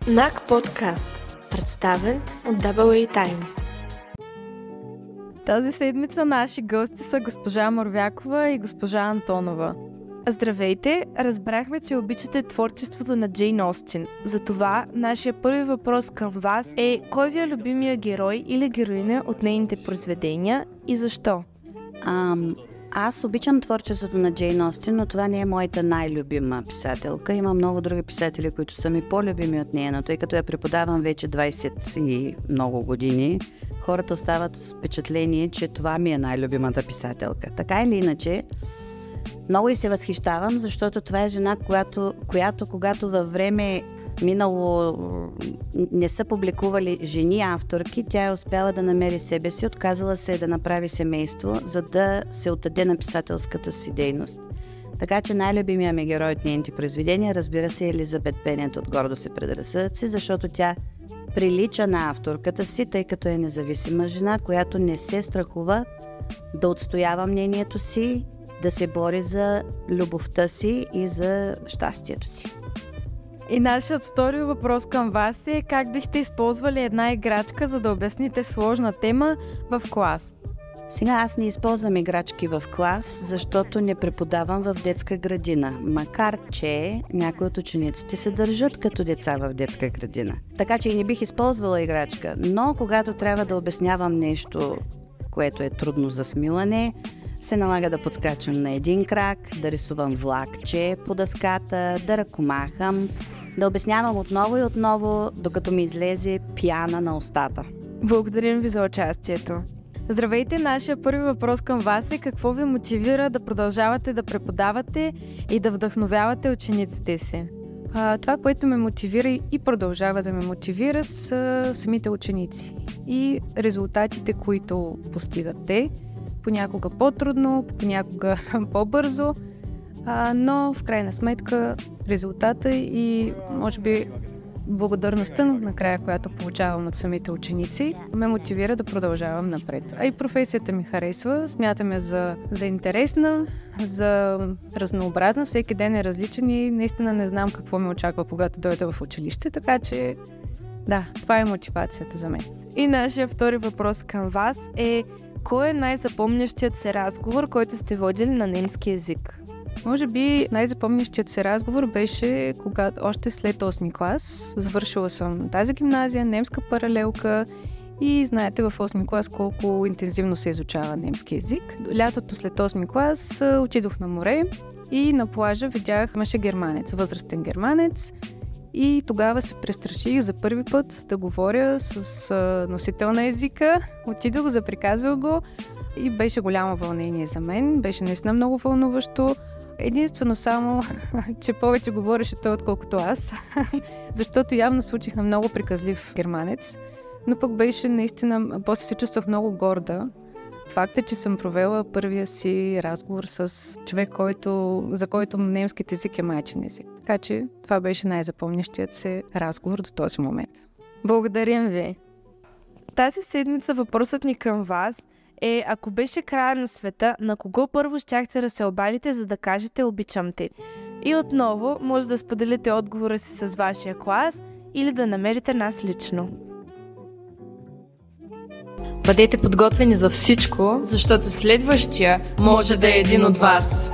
НАК подкаст, представен от AA Time. Тази седмица наши гости са госпожа Морвякова и госпожа Антонова. Здравейте! Разбрахме, че обичате творчеството на Джейн Остин. Затова нашия първи въпрос към вас е: кой ви е любимия герой или героиня от нейните произведения и защо? Аз обичам творчеството на Джейн Остин, но това не е моята най-любима писателка. Има много други писатели, които са ми по-любими от нея, но тъй като я преподавам вече 20 и много години, хората остават с впечатление, че това ми е най-любимата писателка. Така или иначе, много и се възхищавам, защото това е жена, която когато във време минало не са публикували жени авторки, тя е успяла да намери себе си, отказала се да направи семейство, за да се отдаде на писателската си дейност. Така че най-любимия ми герой от нейните произведения, разбира се, е Елизабет Бенет от Гордост и предразсъдъци, защото тя прилича на авторката си, тъй като е независима жена, която не се страхува да отстоява мнението си, да се бори за любовта си и за щастието си. И нашият втори въпрос към вас е: как бихте използвали една играчка, за да обясните сложна тема в клас? Сега аз не използвам играчки в клас, защото не преподавам в детска градина, макар че някои от учениците се държат като деца в детска градина. Така че и не бих използвала играчка, но когато трябва да обяснявам нещо, което е трудно за смилане, се налага да подскачам на един крак, да рисувам влакче по дъската, да ръкомахам, да обяснявам отново и отново, докато ми излезе пяна на устата. Благодарим ви за участието. Здравейте, нашия първи въпрос към вас е: какво ви мотивира да продължавате да преподавате и да вдъхновявате учениците си? Това, което ме мотивира и продължава да ме мотивира, са самите ученици и резултатите, които постигат те. Понякога по-трудно, понякога по-бързо, но в крайна сметка резултата и може би благодарността накрая, която получавам от самите ученици, ме мотивира да продължавам напред. А и професията ми харесва, смятаме за интересна, за разнообразна, всеки ден е различен и наистина не знам какво ме очаква, когато дойда в училище, така че да, това е мотивацията за мен. И нашия втори въпрос към вас е: кой е най-запомнящият се разговор, който сте водили на немски език? Може би най-запомнящият се разговор беше когато още след 8 клас. Завършила съм тази гимназия, немска паралелка и знаете в 8 клас колко интензивно се изучава немски език. Лятото след 8 клас отидох на море и на плажа видях, имаше германец, възрастен германец. И тогава се престраших за първи път да говоря с носител на езика. Отидох, заприказвах го и беше голямо вълнение за мен. Беше наистина много вълнуващо. Единствено само, че повече говореше той, отколкото аз. Защото явно случих на много приказлив германец. Но пък беше наистина, после се чувствах много горда. Факт е, че съм провела първия си разговор с човек, за който немският език е майчин език. Така че това беше най-запомнящият се разговор до този момент. Благодарим ви! Тази седмица въпросът ни към вас е: ако беше края на света, на кого първо щяхте да се обадите, за да кажете "обичам те"? И отново може да споделите отговора си с вашия клас или да намерите нас лично. Бъдете подготвени за всичко, защото следващия може да е един от вас.